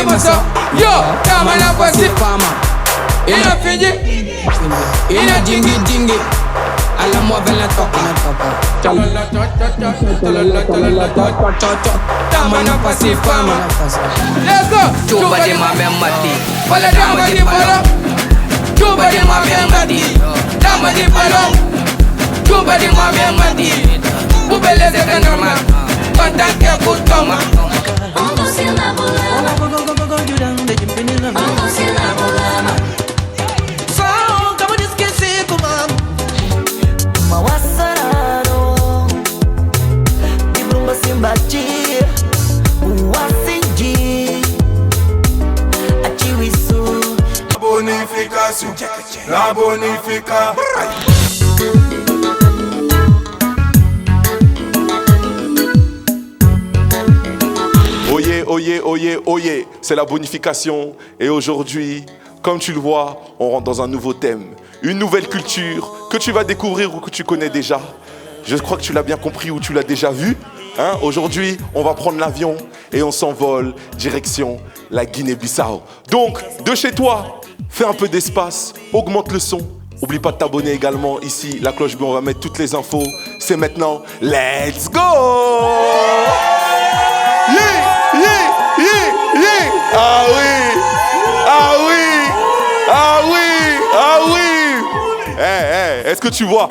moso. Yo, kama na pasi ina Fiji, ina dingi dingi. Alla muove la tocca. Dama na pasi fama. Let's go. Chupa di mame mati. Pala dama di palo. Chupa di mame mati. Dama di palo. Chupa di mame mati. Bubele de kanama. Pantanke kutoma. Almost in la bolama. Almost in la bolama. So, kama nisikisi kumam. Mawasararo Dibrumba simbachi Uwasinji Achiwisu Bonification, la bonifica. Oyez, oyez, oyez, oyez, c'est la bonification. Et aujourd'hui, comme tu le vois, on rentre dans un nouveau thème, une nouvelle culture que tu vas découvrir ou que tu connais déjà. Je crois que tu l'as bien compris ou tu l'as déjà vu. Hein? Aujourd'hui, on va prendre l'avion et on s'envole direction la Guinée-Bissau. Donc, de chez toi, fais un peu d'espace, augmente le son. Oublie pas de t'abonner également ici, la cloche bleue, on va mettre toutes les infos. C'est maintenant, let's go! Yeah, yeah, yeah, yeah! Ah oui! Ah oui! Ah oui! Ah oui! Hey, hey, est-ce que tu vois?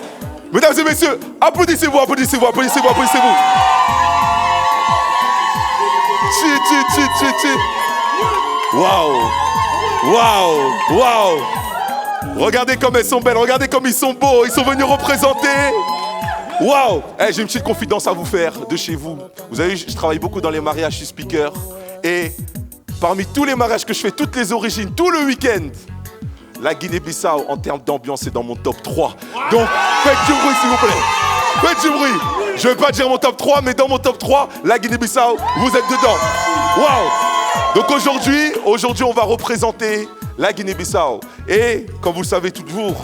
Mesdames et messieurs, applaudissez-vous, applaudissez-vous, applaudissez-vous, applaudissez-vous! Waouh! Waouh! Waouh! Regardez comme elles sont belles, regardez comme ils sont beaux, ils sont venus représenter. Waouh! Hey, j'ai une petite confidence à vous faire de chez vous. Vous savez, je travaille beaucoup dans les mariages, je suis speaker. Et parmi tous les mariages que je fais, toutes les origines, tout le week-end, la Guinée-Bissau, en termes d'ambiance, est dans mon top 3. Donc, faites du bruit, s'il vous plaît. Faites du bruit. Je ne vais pas dire mon top 3, mais dans mon top 3, la Guinée-Bissau, vous êtes dedans. Waouh! Donc aujourd'hui, on va représenter la Guinée-Bissau. Et, comme vous le savez toujours,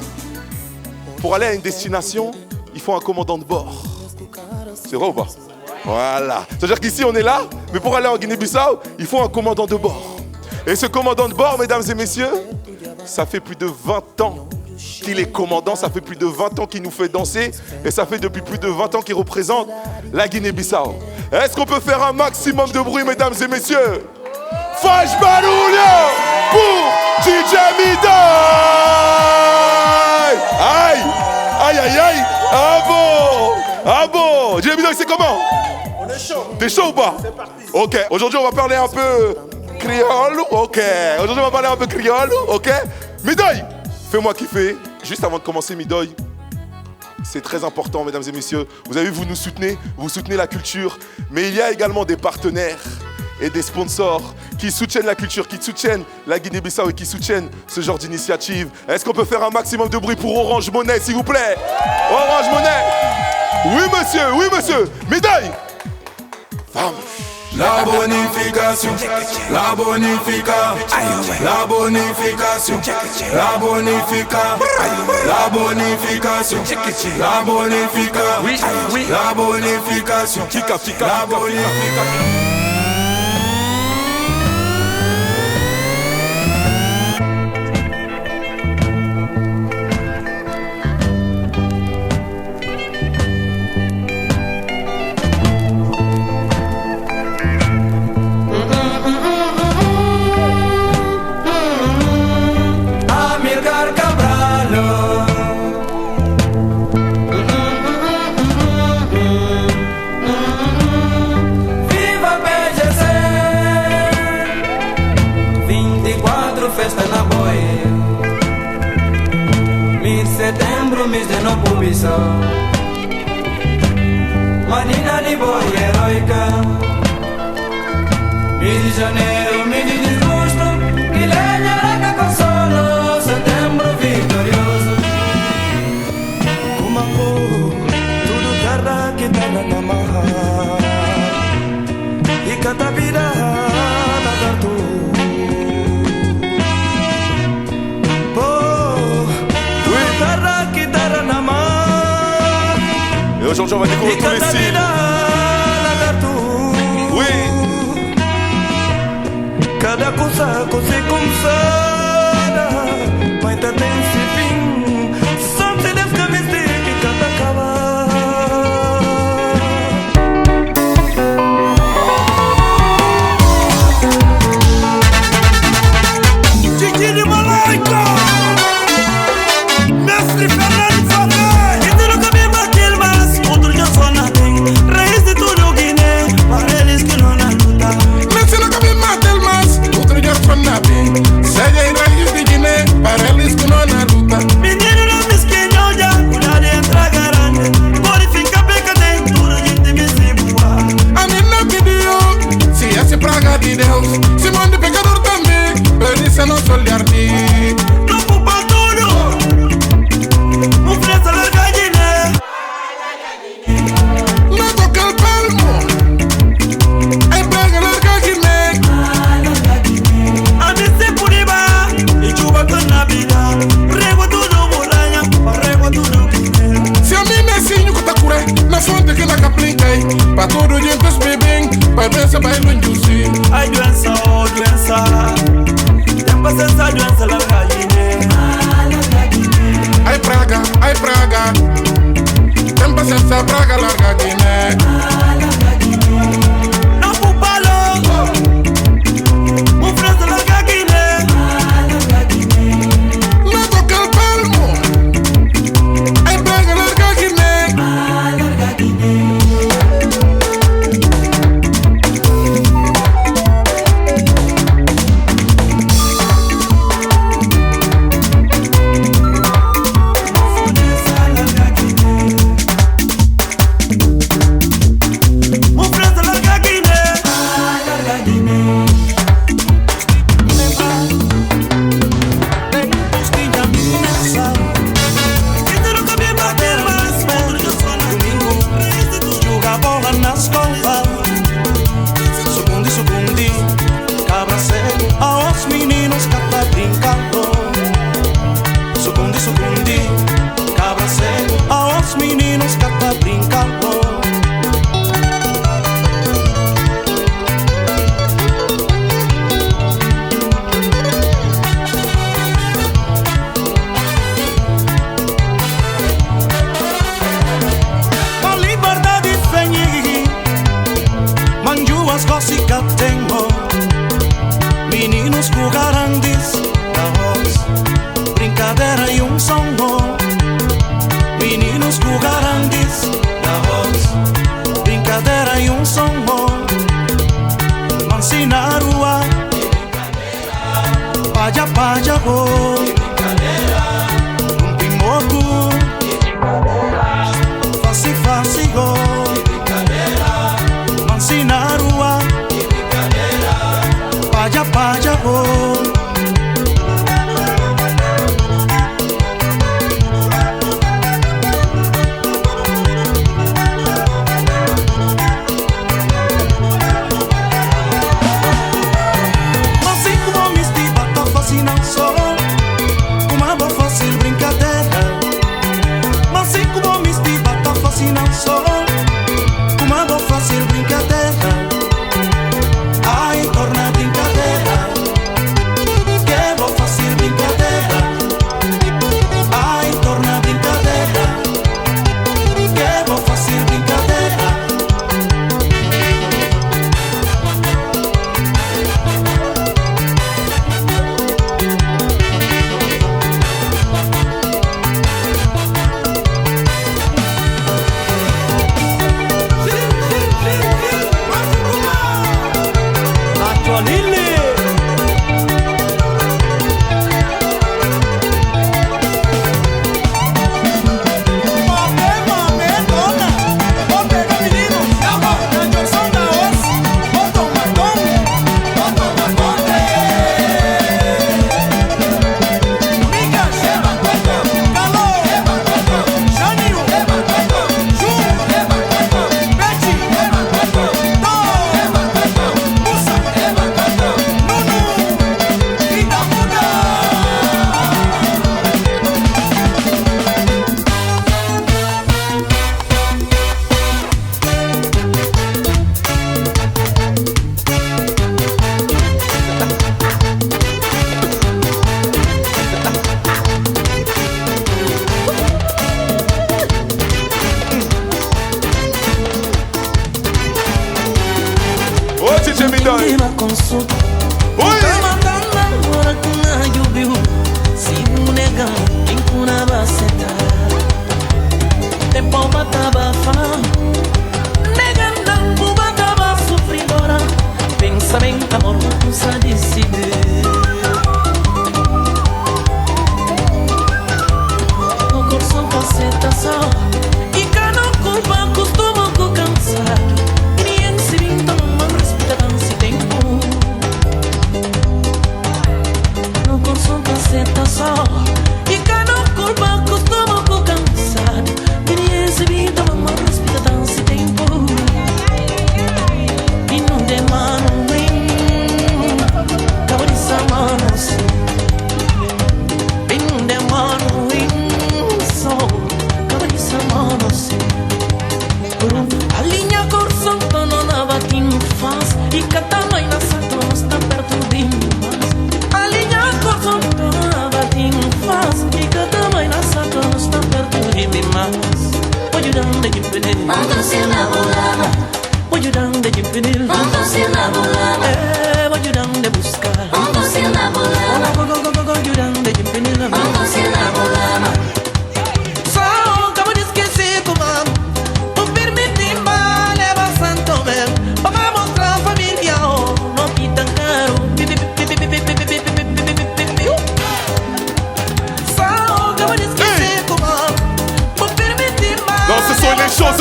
pour aller à une destination, il faut un commandant de bord. C'est vrai ou pas? Voilà. C'est-à-dire qu'ici, on est là, mais pour aller en Guinée-Bissau, il faut un commandant de bord. Et ce commandant de bord, mesdames et messieurs, ça fait plus de 20 ans qu'il est commandant, ça fait plus de 20 ans qu'il nous fait danser, et ça fait depuis plus de 20 ans qu'il représente la Guinée-Bissau. Est-ce qu'on peut faire un maximum de bruit, mesdames et messieurs? Faj Barulho pour DJ Midoy! Aïe! Aïe, aïe, aïe! Ah bon? Ah bon? DJ Midoy, c'est comment? On est chaud. T'es chaud ou pas? C'est parti. Ok, aujourd'hui on va parler un peu créole. Ok, aujourd'hui on va parler un peu créole. Ok? Midoy, fais-moi kiffer. Juste avant de commencer, Midoy, c'est très important, mesdames et messieurs. Vous avez vu, vous soutenez la culture. Mais il y a également des partenaires et des sponsors qui soutiennent la culture, qui soutiennent la Guinée-Bissau et qui soutiennent ce genre d'initiative. Est-ce qu'on peut faire un maximum de bruit pour Orange Money, s'il vous plaît? Orange Money! Oui, monsieur, oui, monsieur. Midoy! Femme. La bonification, la bonifica, la bonification, la bonifica, la bonification, la bonifica, la bonification, la bonification. Setembro, mês de não publicação. Marina de boia heroica. Mês de janeiro, mês de desgosto. Que lenha raca consolo. Setembro vitorioso. Kumaku tudo cara que tá na marra. E cada vida na canto. Et aujourd'hui on va découvrir tous les styles. Oui. cada coisa começada. Mas tá tem esse fim. Só se deve que me diga que canta acabar. Gigi de Malaika, Mestre Fernando Fafé. Gente nunca me bateu, mas outro já só não tem. Raiz de tudo Guiné, para eles que não na luta. Mestre nunca me bateu, mas outro já só não tem. Seja em raiz de Guiné, para eles que não na luta. Menino não me esquenhou já, cuidado de entrar garante. Pode ficar bem que tem tudo, gente me se boa. A mim não pediu, se essa praga de Deus. Se manda pecador também, perdice não olhar de. Não culpa tudo, um preço larga de né. Não toca o palmo, é praga larga de né. A mim se puriba, e chuva com na vida. Rego tudo muranha, rego tudo que Se a mim messinho que tá curé, na fonte que na caplinquei. Pra todo gente se bem, pra doença vai longe. ai doença, oh doença. Tempo essa doença larga de né. Ai praga, tempo essa praga larga de né. Não culpa lo, um preço larga de né. Não toca o palmo, é praga larga de né. Um preço larga de né. Gente nunca me bateu, mas outro já só não domingo. Joga bola na escola. Sucundi, cabra cego aos meninos que tá brincando. Sucundi, cabra cego aos meninos que tá brincando. A liberdade fenhe, manjo as coisas que tenho. Meninos com grandes arroz, brincadeira e sonho. Meninos com grandes arroz, brincadeira e sonho. Me ensinaram a paja go, pimoco, fácil go. Me ensinaram a paja go. Assim como me estiva, tá fascinando só.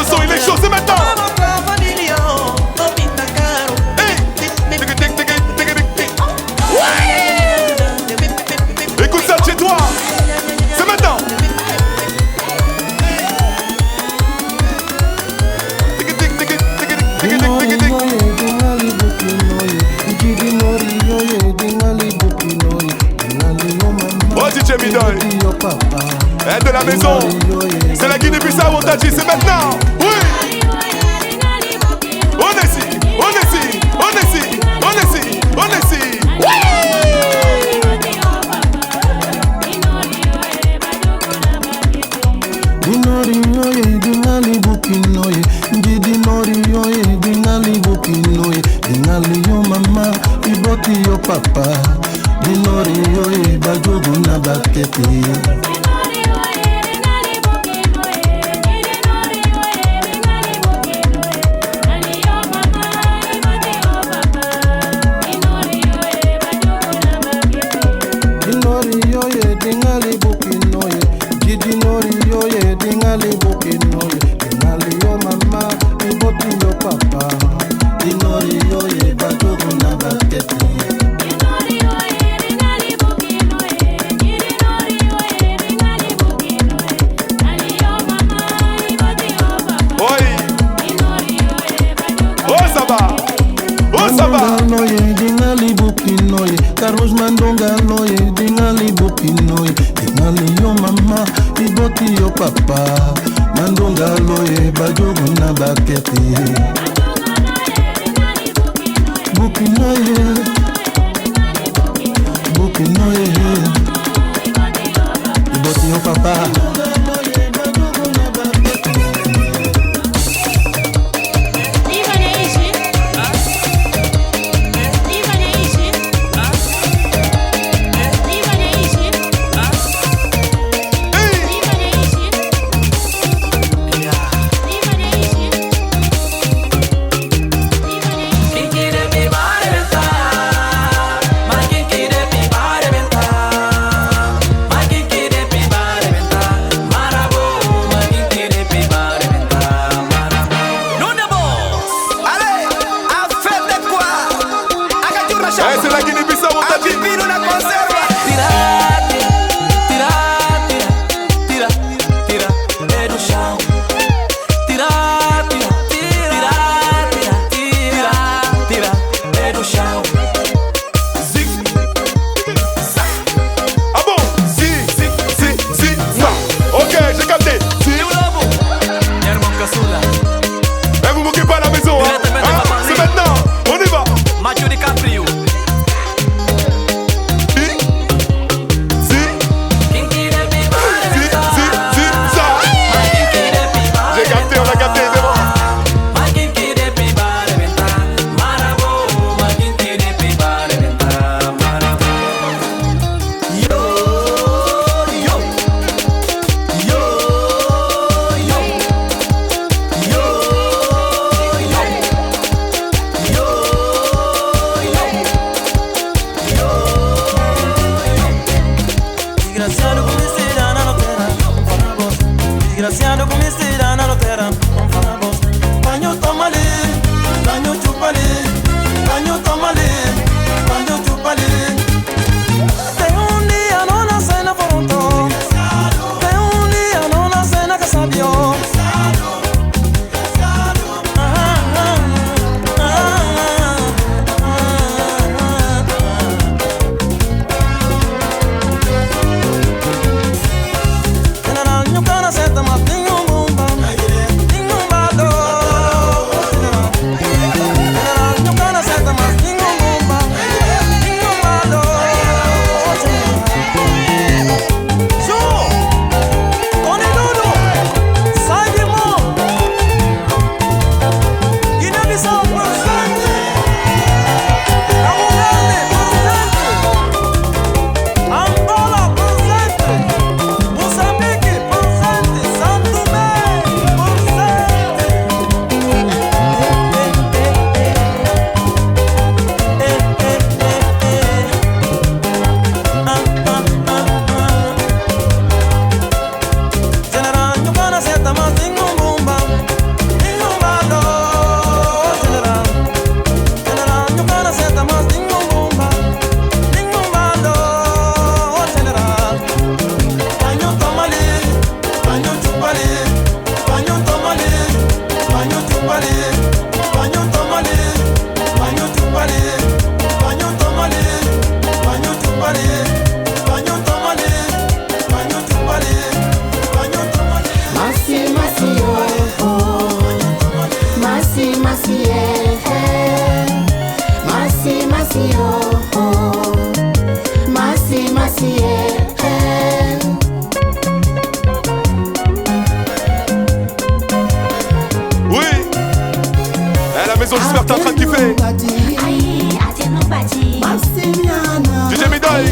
ce son, il est chaud, c'est maintenant. Hey. Écoute ça de chez toi. C'est maintenant. Oh DJ Midoy, aide de la maison. C'est la Guinée-Bissau, on t'a dit, c'est maintenant. Oui. On est ici, on est ici, on est ici, on est ici, on est ici. Mama, iboti yo papa, dinori yo bajogu na baketi. Carlos Mandonga loye, dingali bokinoye, dingali yo mama, iboti yo papa, Mandonga loye, bajogu na baketi. Bokinoye, bokinoye, iboti yo papa. J'espère que t'es en train de kiffer. DJ Midoy.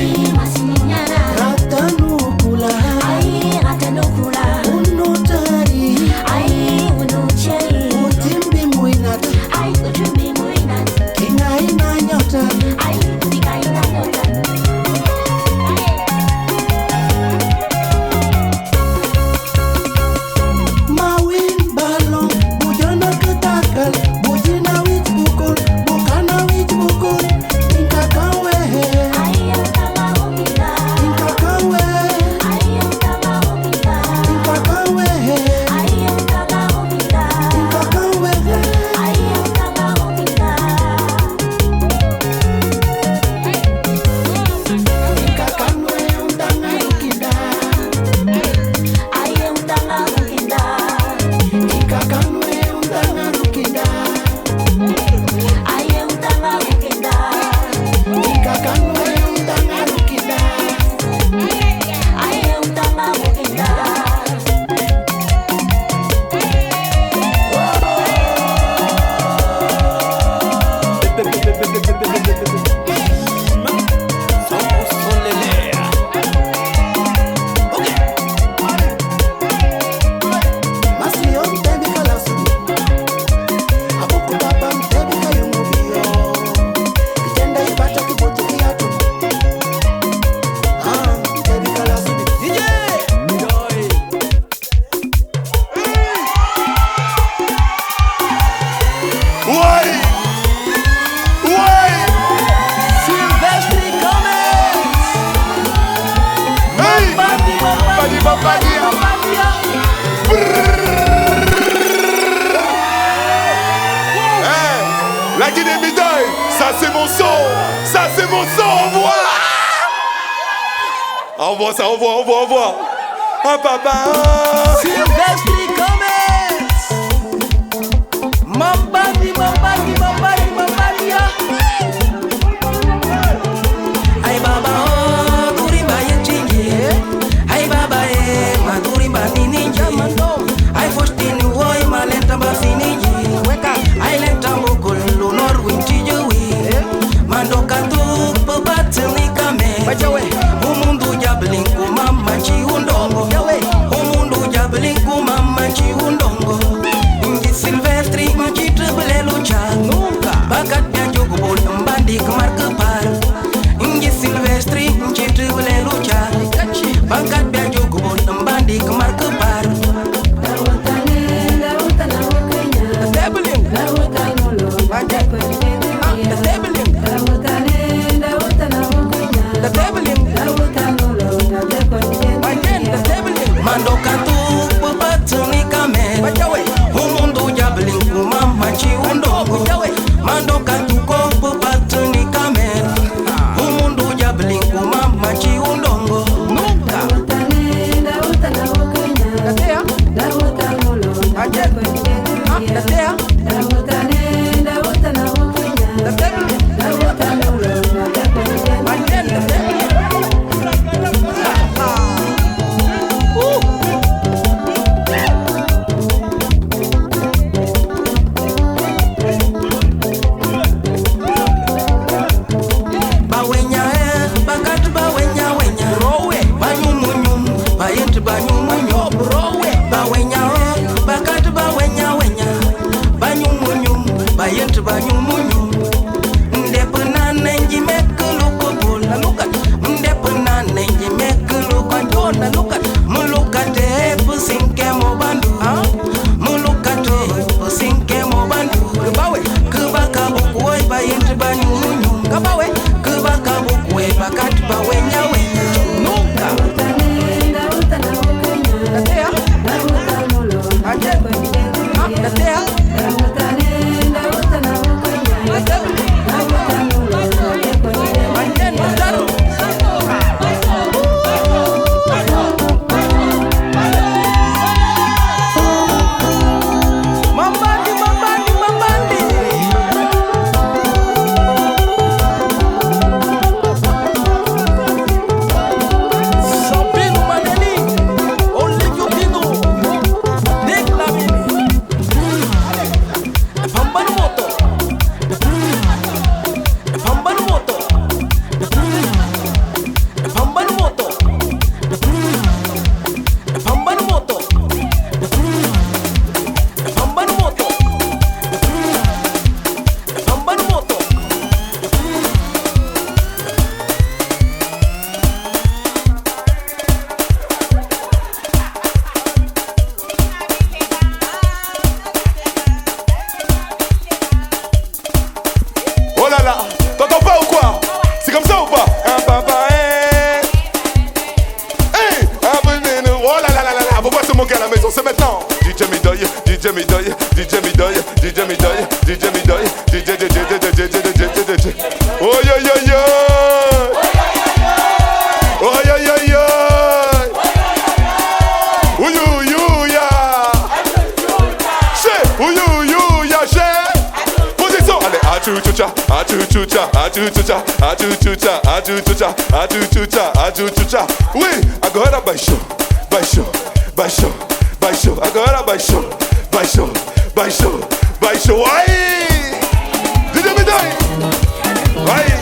La Guinée Midoy, ça c'est mon son, ça c'est mon son, envoie. Envoie ça, envoie. Un papa. Sylvestre Gomez. Mambadi. Ay baba oh, turimba yenchingi. Ay baba ma turimba ninja mando. Ay fostini woy malenta ba finiji. Ay lenta mokolo nor winti jowi. Mando katu pobatni kame. Umundu jablingu mama chiundongo. Umundu jablingu mama la maison, c'est maintenant. DJ Midoy, DJ Midoy, DJ Midoy, DJ Midoy, DJ Midoy, DJ. Oh yo yo yo. Oh yo yo yo. Ouyouya. Che, ouyouya, che. Position. Allez, achuchucha, achuchucha, achuchucha, achuchucha, achuchucha, achuchucha, achuchucha. Oui, agora baixou, baixou, baixou, baixou. Agora baixou, baixou, baixou, baixou. Aí, DJ Midoy. Aí.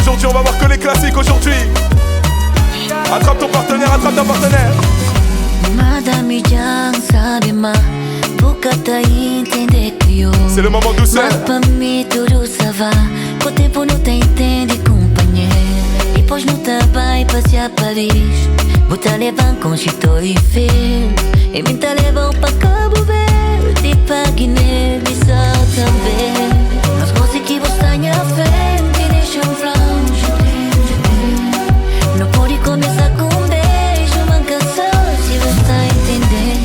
aujourd'hui, on va voir que les classiques aujourd'hui. Attrape ton partenaire, attrape ton partenaire. C'est le moment douceur. O tempo não tem entende, companheiro. E pois não tá vai passear Paris. Vou te levar com chito e filho. E mi levam pra Cabo Verde, pra Guiné, Bissau também. As músicas que você tem à frente deixam frango, je t'aime. Não pode começar com um beijo, uma canção, se você está a entender.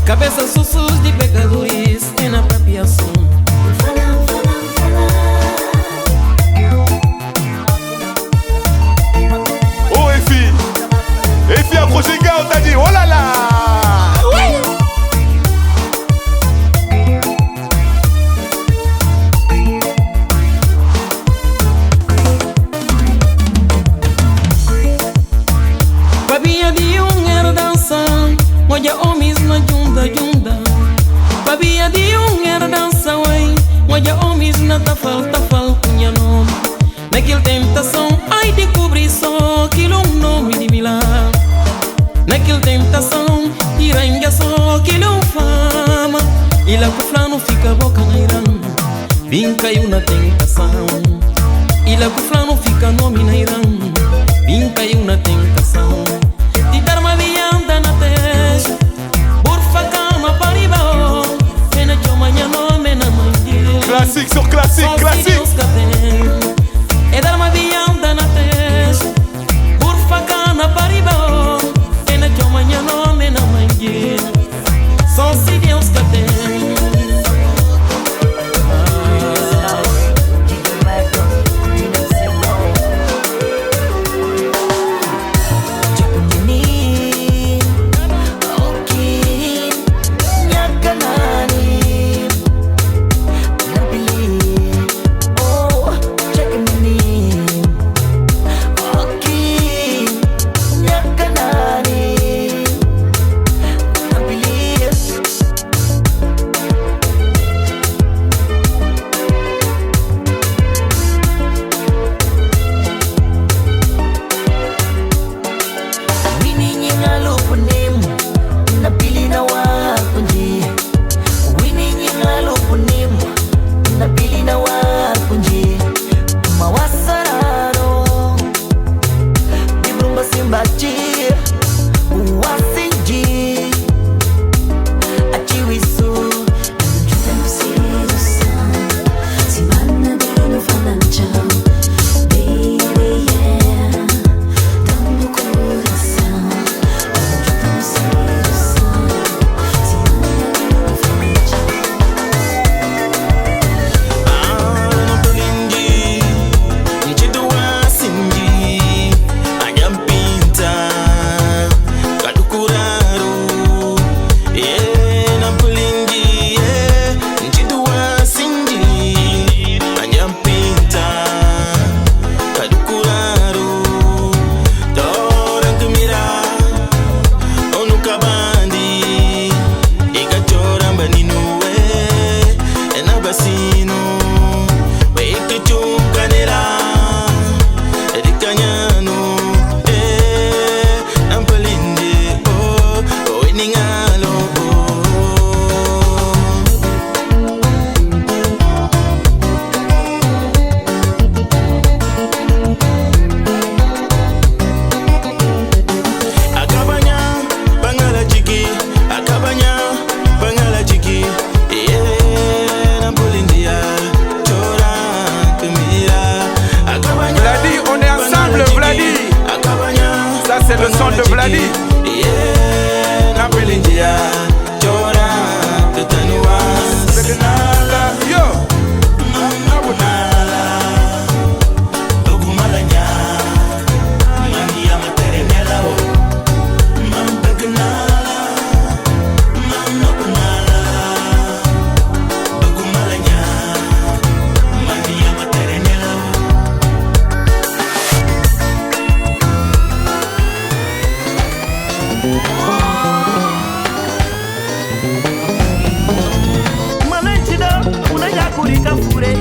Cabeça sussurros de pecadores e na própria som. Oh Efi a projegal, t'as dit oh là là. Babia de era dança, olha homens na junda. Babia de era dança, olha homens na tafal minha nome. Naquele tentação, ai descobri só aquilo um nome de milagre. Naquele tentação, iranha só aquilo um fama. E lá que o flano fica boca na irã, vim caiu na tentação. E lá que o flano fica nome na irã, vim caiu na tentação. De dar uma vianda na testa, burfa cama para iba, pena de amanhã nome na manhã. Classique sur classique, classique. E dar uma vianda na testa, burfa cama para iba, pena de amanhã nome na manhã. Só se Deus que tem. Malanchida, una yakurika fure.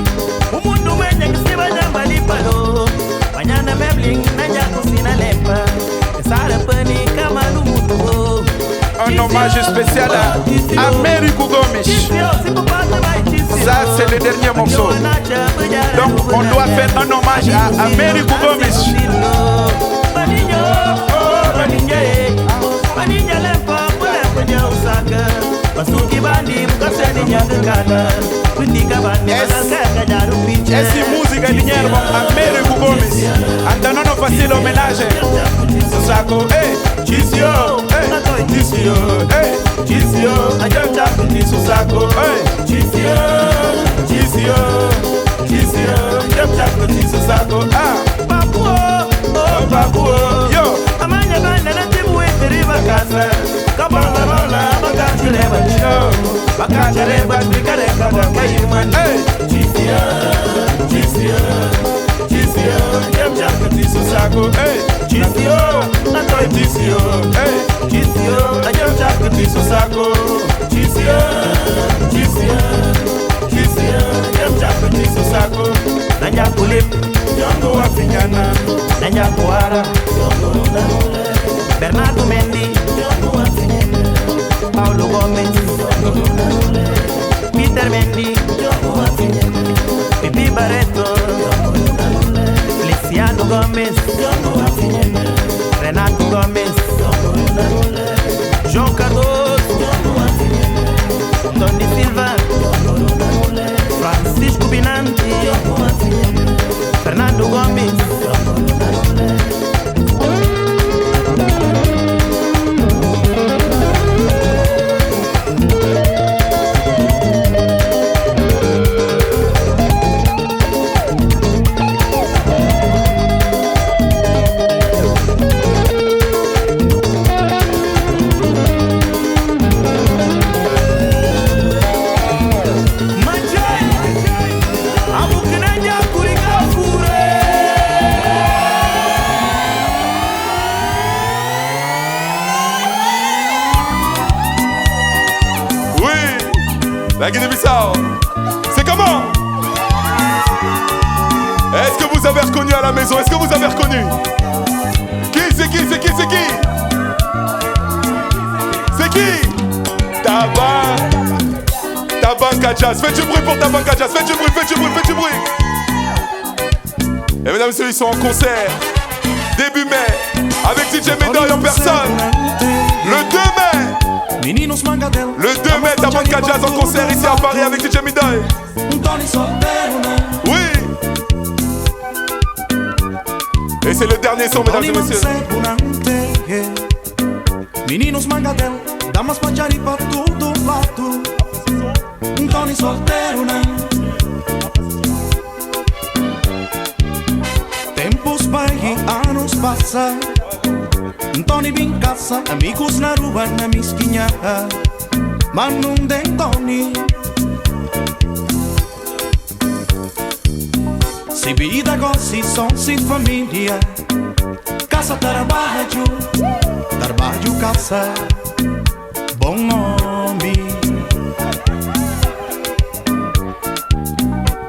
Umundu mwenye kisiba jambali palo. Banyana mebling na yakusina lepa. Esara pani kama lumutu. Un hommage spécial à Amerigo Gomes. Ça, c'est le dernier morceau. Donc, on doit faire un hommage à Amerigo Gomes. Essa música dinheiro Amerigo Gomes. Andando no fácil homenagem. Saco, Gisio, Gisio, Gisio, adianta isso saco, Gisio, Gisio, Gisio, adianta isso saco, papo, yo, amanhã vai na tribo entre vacança, cabana rola, bacate leva show, bacate leva brincadeira cada caimã, Gisio, Gisio, Gisio, adianta isso saco, Gisio, Gisio, Gisio, adianta isso saco, Gisio, Gisio, Gisio, adianta isso saco, nanya kulip, yongo afinyana, nanya kuara, Bernardo Mendy, Paulo Gomes, Peter Mendy, Pipi Barreto, Feliciano Gomes, Renato Gomes, João Cardoso, Tony Silva, Francisco Binanti, Fernando Gomes. La Guinée-Bissau, c'est comment? Est-ce que vous avez reconnu à la maison? Est-ce que vous avez reconnu? Qui? C'est qui? C'est qui? C'est qui? C'est qui? Tabanka Jazz. Faites du bruit pour Tabanka Jazz. Faites du bruit, faites du bruit, faites du bruit. Et mesdames et messieurs, ils sont en concert début mai avec DJ Médoy en personne. Le 2 mai. Le 2 mai, Tabanka Jazz en concert ici à Paris avec DJ Médoy. Oui. Et c'est le dernier son, mesdames et messieurs. Meninos mangadel, damas manjari pra todo lado. Tony solteiro, né? Tempos vai e anos passam. Tony vem em casa, amigos na rua, na mesquinha. Mas não tem Tony. Se vida gosta, som, se família. Casa, trabalho, trabalho, casa. Bom nome.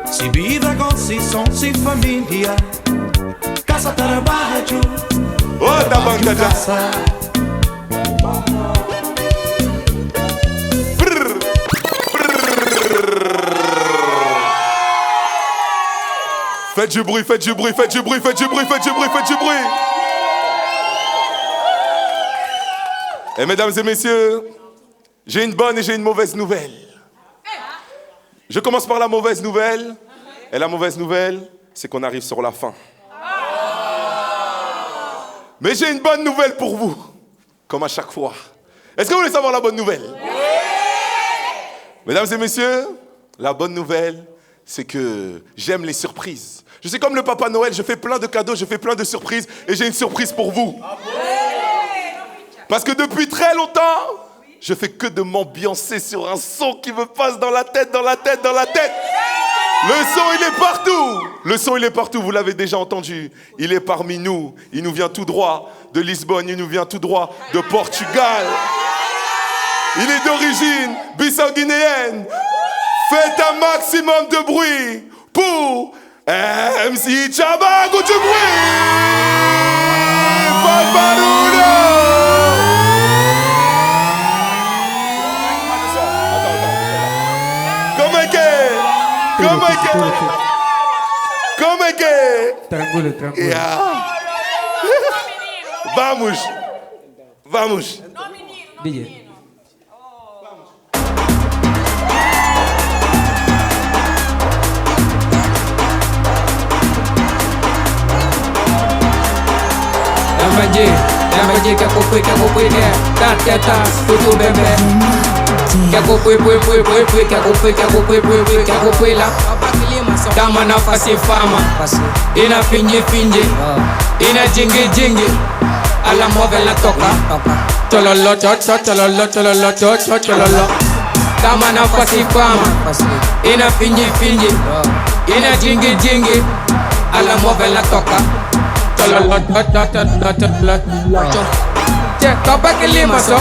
Se vida gosta, som, se família. Casa, trabalho. Oh, Tabanka Jazz. Faites du bruit, faites du bruit, faites du bruit, faites du bruit, faites du bruit, faites du bruit. Et mesdames et messieurs, j'ai une bonne et j'ai une mauvaise nouvelle. Je commence par la mauvaise nouvelle. Et la mauvaise nouvelle, c'est qu'on arrive sur la fin. Mais j'ai une bonne nouvelle pour vous, comme à chaque fois. Est-ce que vous voulez savoir la bonne nouvelle? Oui. Mesdames et messieurs, la bonne nouvelle, c'est que j'aime les surprises. Je suis comme le Papa Noël, je fais plein de cadeaux, je fais plein de surprises, et j'ai une surprise pour vous. Parce que depuis très longtemps, je fais que de m'ambiancer sur un son qui me passe dans la tête, dans la tête, dans la tête. Le son, il est partout. Le son, il est partout, vous l'avez déjà entendu. Il est parmi nous. Il nous vient tout droit de Lisbonne, il nous vient tout droit de Portugal. Il est d'origine bissau-guinéenne. Faites un maximum de bruit pour MC Tchabango du bruit. Barbarulo. Como é que é? Tranquilo. Yeah. Vamos. DJ. Yamaji, que acompanha, tá teta, tudo bebê. Que acompanha, que acompanha lá. Dama na face fama, ina finge, ina jingi, ala move la toca. Chololo. Dama na face fama, ina finge, ina jingi, ala move la toca. Kapa kilima so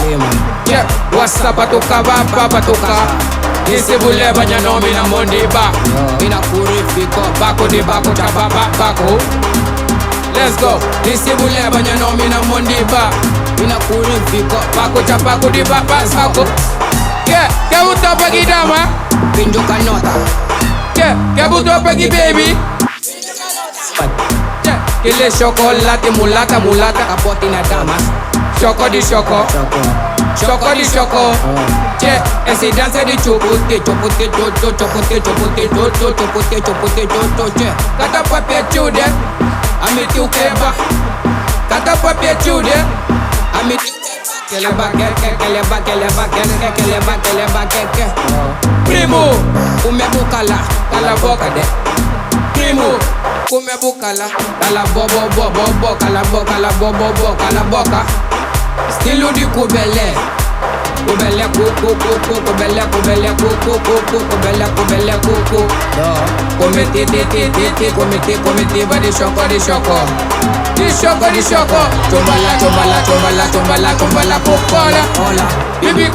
wasa batuka batuka isi bule banya nomi na mondi ba ina purifiko bako di bako chaba bako. Let's go. Isi bule banya nomi na mondi ba ina purifiko bako chaba di bako. Ke buto pagi dama pinju kanota. Ke buto pagi baby. Kile chocolate mulata kapotina damas. Choco di choco. Che, esi danse di chopote. Che, kata papier chude, amiti ukeba. Kata papier chude, amiti keleba. Primo, umebukala, kala boka de. Primo, kumebukala, kala bobo, kala boka. Stilu di kubele kuku. Komite ba di shoko. Chombala pokola. Bibi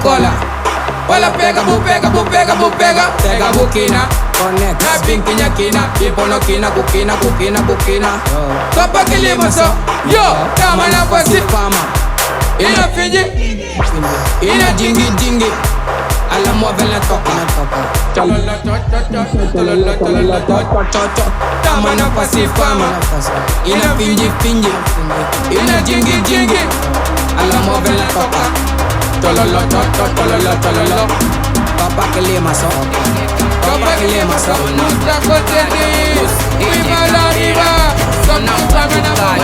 cola. Wala pega, tega bukina. Na pinkinya kina, ipono kina, kukina. Kapa kilima so, yo, kama na pasi fama. Ina finji, ina jingi. Ala move la toka. Kama na pasi fama. Ina finji, ina jingi. Ala move la toka. Tololo. Papa kilima so. Nuestra contenido. Viva la vida. Sona batucar,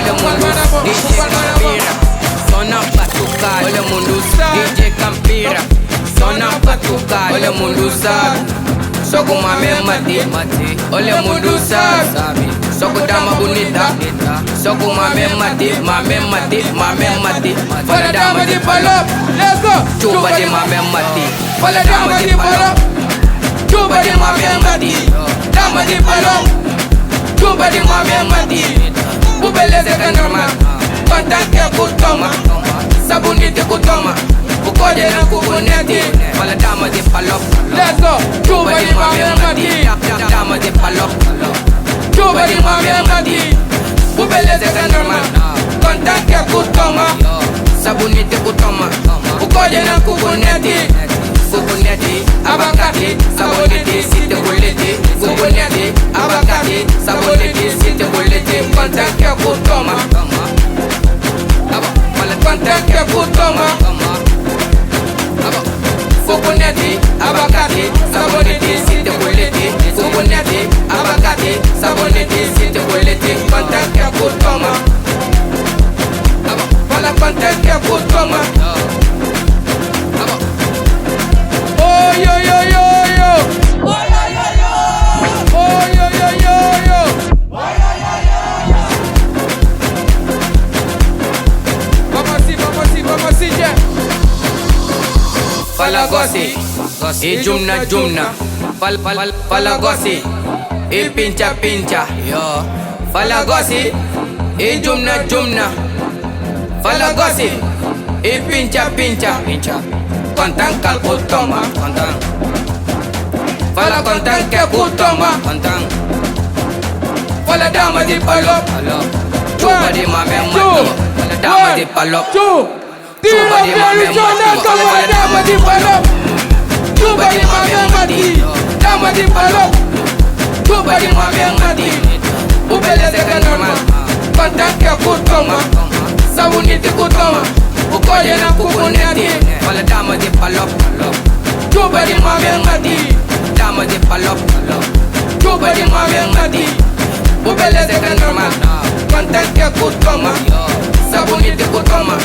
olha mundo sabe. DJ Campira. Sona batucar, olha mundo sabe. Só com uma mesma mate, olha mundo sabe. Só com dama bonita, só com uma mesma mate. Fala dama de balão, let's go. Chuva de uma mesma fala dama de balão. Chuva de uma mesma dama de balão. Chuva de uma mesma o beleza é normal. Contato é kutoma, sabonete kutoma. O código é cubonete. Fala dama de balão. Let's go. Chuva de uma mesma dama de balão. Chuva de uma mesma o beleza é normal. Contato é kutoma, sabonete kutoma. O código é cubonete. Abacate, sabonete, site bolete. Cubonete, abacate, sabonete, site bolete. Contato é kutoma. Fala contato é kutoma. Cubonete, abacate, sabonete, site bolete. Cubonete, abacate, sabonete, site bolete. Contato é kutoma. Fala contato é kutoma. Vamos assim, Fala gosi, e jumna. Fala gosi, e pincha. Fala gosi, e jumna. Fala gosi, e pincha, pincha, pincha. Contan calco toma, contan. Fala contan que cu toma, contan. Fala dama di palo, chupa di mame mati. Fala dama di palo, chupa di mame mati. Fala dama di palo, chupa di mame mati. Dama di palo, chupa di mame mati. Ubeleze que normal, contan que cu toma. Sabuniti kutoma, ukoye na kukuneti. Fala dama di palo, chupa di mame mati. Dama di palo, chupa di mame mati. Ubeleze que normal, contan que kutoma. Sabuniti kutoma,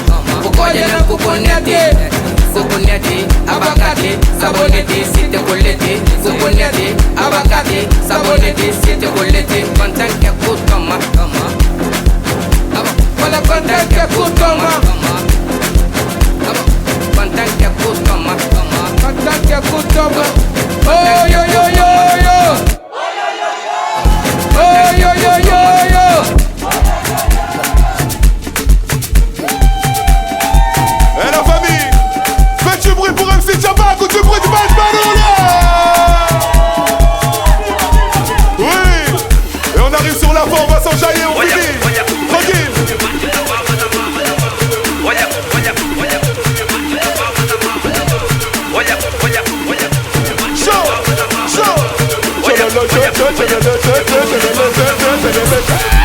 ukoye na kukuneti. Kukuneti, abakati, sabuniti, site kuleti. Kukuneti, abakati, sabuniti, site kuleti. Contan que kutoma. Fala contan que kutoma. Contan que kutoma. Contan que kutoma. Oh yo yo yo yo. Oh yo yo yo yo. Eh la famille, faites du bruit pour MC Tchabak ou du bruit du Bajbalou là. Oui. Et on arrive sur la fin, on va s'enjailler, on finit. Tranquille.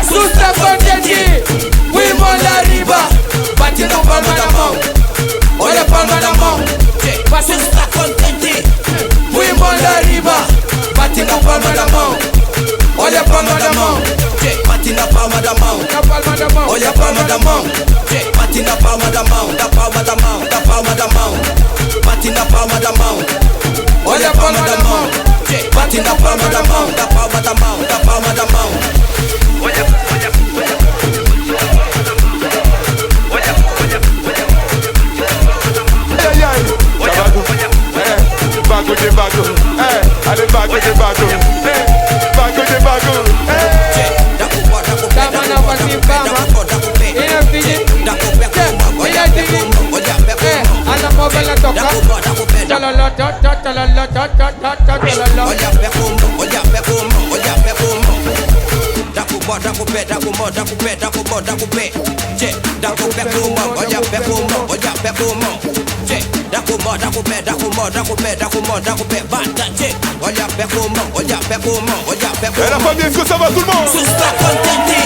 Susta contente, fuimos la arriba, batiendo palma la mão, olha palma la mão. Susta contente, fuimos la arriba, batiendo palma la mão, olha palma la mão. Batina palma da mão, olha palma da mão. Batina palma da mão, da palma da mão, da palma da mão. Batina palma da mão, olha palma da mão. Batina palma da mão, da palma da mão, da palma da mão. Olha, olha, olha. Olha, olha, olha. Ai, ai. Bago de bago, allez bago de bago, bago de bago. Dama na pasipama, ina fiji, ina fiji, ana mobile toka, chalala ta chalala ta chalala. Olha perfumo, olha perfumo, olha perfumo. Daku pé, daku pé. Che, daku perfumo, olha perfumo, olha perfumo. Che, daku pé, bata che. Olha perfumo, olha perfumo, olha perfumo. Et la famille, est-ce que ça va tout le monde? Susta contente,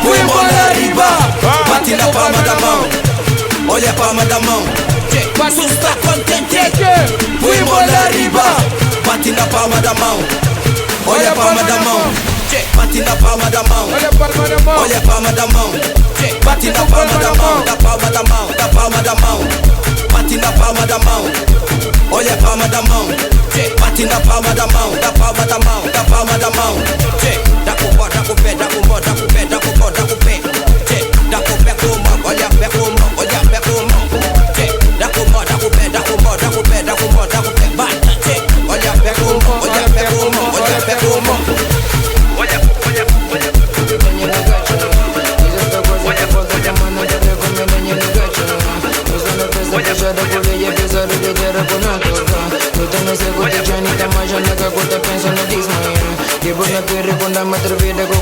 fuimos la arriba, bati na palma da mão, olha a palma da mão. Susta contente, fuimos la arriba, bati na palma da mão, olha a palma da mão. Bati na palma da mão, olha a palma da mão, olha a palma da mão. Bati na palma da mão, da palma da mão, da palma da mão. Bati na palma da mão, olha a palma da mão. Bati na palma da mão, da palma da mão, da palma da mão. Daku pé, daku pé, daku pé, daku pé. Daku pé como, olha pé como, olha pé como. Daku pé, daku pé, bata che. Olha pé como, olha pé como, olha pé como. Olha, olha, olha.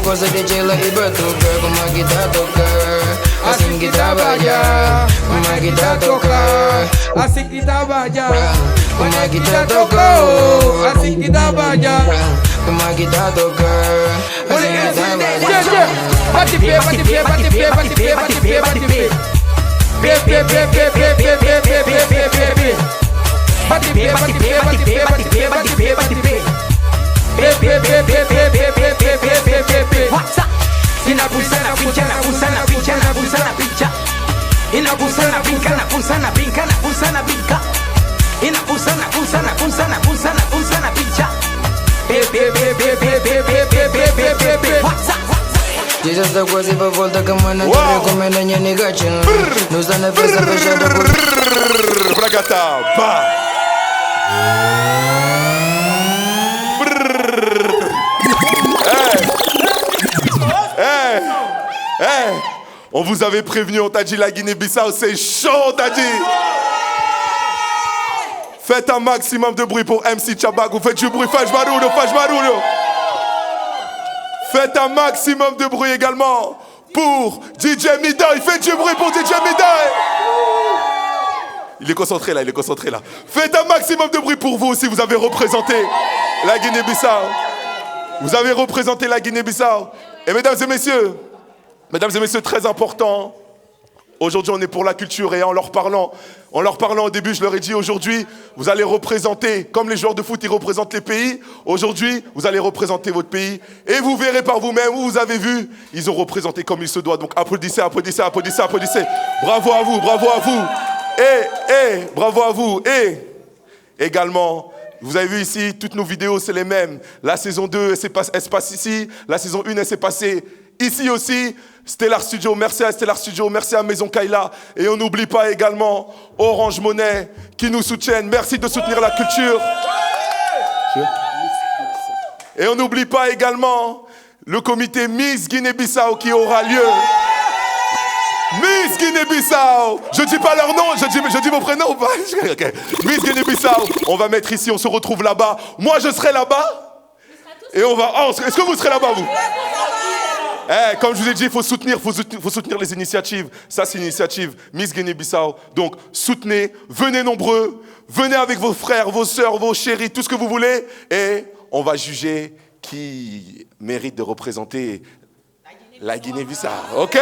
Cosa de gela e batuca, como a guitarra toca, assim que trabalha, como a guitarra toca, assim que trabalha, como a guitarra toca, assim que trabalha, como a guitarra toca, assim que trabalha. Bate pé, bate pé, bate pé, bate pé, bate pé, bate pé. Pé, pé, pé, pé, pé, pé, pé, pé, pé, pé, pé, pé. Bate pé, bate pé, bate pé, bate pé, bate pé, bate pé. Pé, pé, pé, pé, pé, pé, pé, pé, pé, pé, pé, pé. Inabusa na pincha, inabusa na pincha, inabusa na pincha. Inabusa na pinca, inabusa na pinca, inabusa na pinca. Inabusa na busa na busa na busa na busa na pincha. Pé, pé, pé, pé, pé, pé, pé, pé, pé, pé, pé, pé. Jesus da quase pra volta que a mana te recomenda minha negação. Nos dá na festa fechada por... Bragata, bah. On vous avait prévenu, on t'a dit la Guinée-Bissau, c'est chaud, on t'a dit. Faites un maximum de bruit pour MC Tchabagou. Faites du bruit, faites barulho, faites barulho. Faites un maximum de bruit également pour DJ Midai. Faites du bruit pour DJ Midai. Il est concentré là, il est concentré là. Faites un maximum de bruit pour vous aussi, vous avez représenté la Guinée-Bissau. Vous avez représenté la Guinée-Bissau. Et mesdames et messieurs, très important, aujourd'hui on est pour la culture et en leur parlant au début, je leur ai dit aujourd'hui, vous allez représenter, comme les joueurs de foot, ils représentent les pays. Aujourd'hui, vous allez représenter votre pays et vous verrez par vous-même, vous avez vu, ils ont représenté comme il se doit. Donc applaudissez, applaudissez, applaudissez, applaudissez. Bravo à vous, bravo à vous. Et bravo à vous. Et également, vous avez vu ici, toutes nos vidéos, c'est les mêmes. La saison 2, elle se passe ici. La saison 1, elle s'est passée ici aussi. Stellar Studio, merci à Stellar Studio, merci à Maison Kaila. Et on n'oublie pas également Orange Monnaie qui nous soutiennent. Merci de soutenir la culture. Et on n'oublie pas également le comité Miss Guinée-Bissau qui aura lieu. Miss Guinée-Bissau. Je dis pas leur nom, je dis vos prénoms ou pas? Okay. Miss Guinée-Bissau. On va mettre ici, on se retrouve là-bas. Moi, je serai là-bas. Et on va... Oh, est-ce que vous serez là-bas, vous? Comme je vous ai dit, il faut soutenir les initiatives. Ça, c'est une initiative Miss Guinée-Bissau. Donc, soutenez, venez nombreux, venez avec vos frères, vos sœurs, vos chéris, tout ce que vous voulez. Et on va juger qui mérite de représenter la Guinée-Bissau. OK?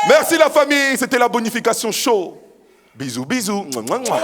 Merci la famille, c'était la bonification show. Bisous, bisous. Mouah, mouah, mouah.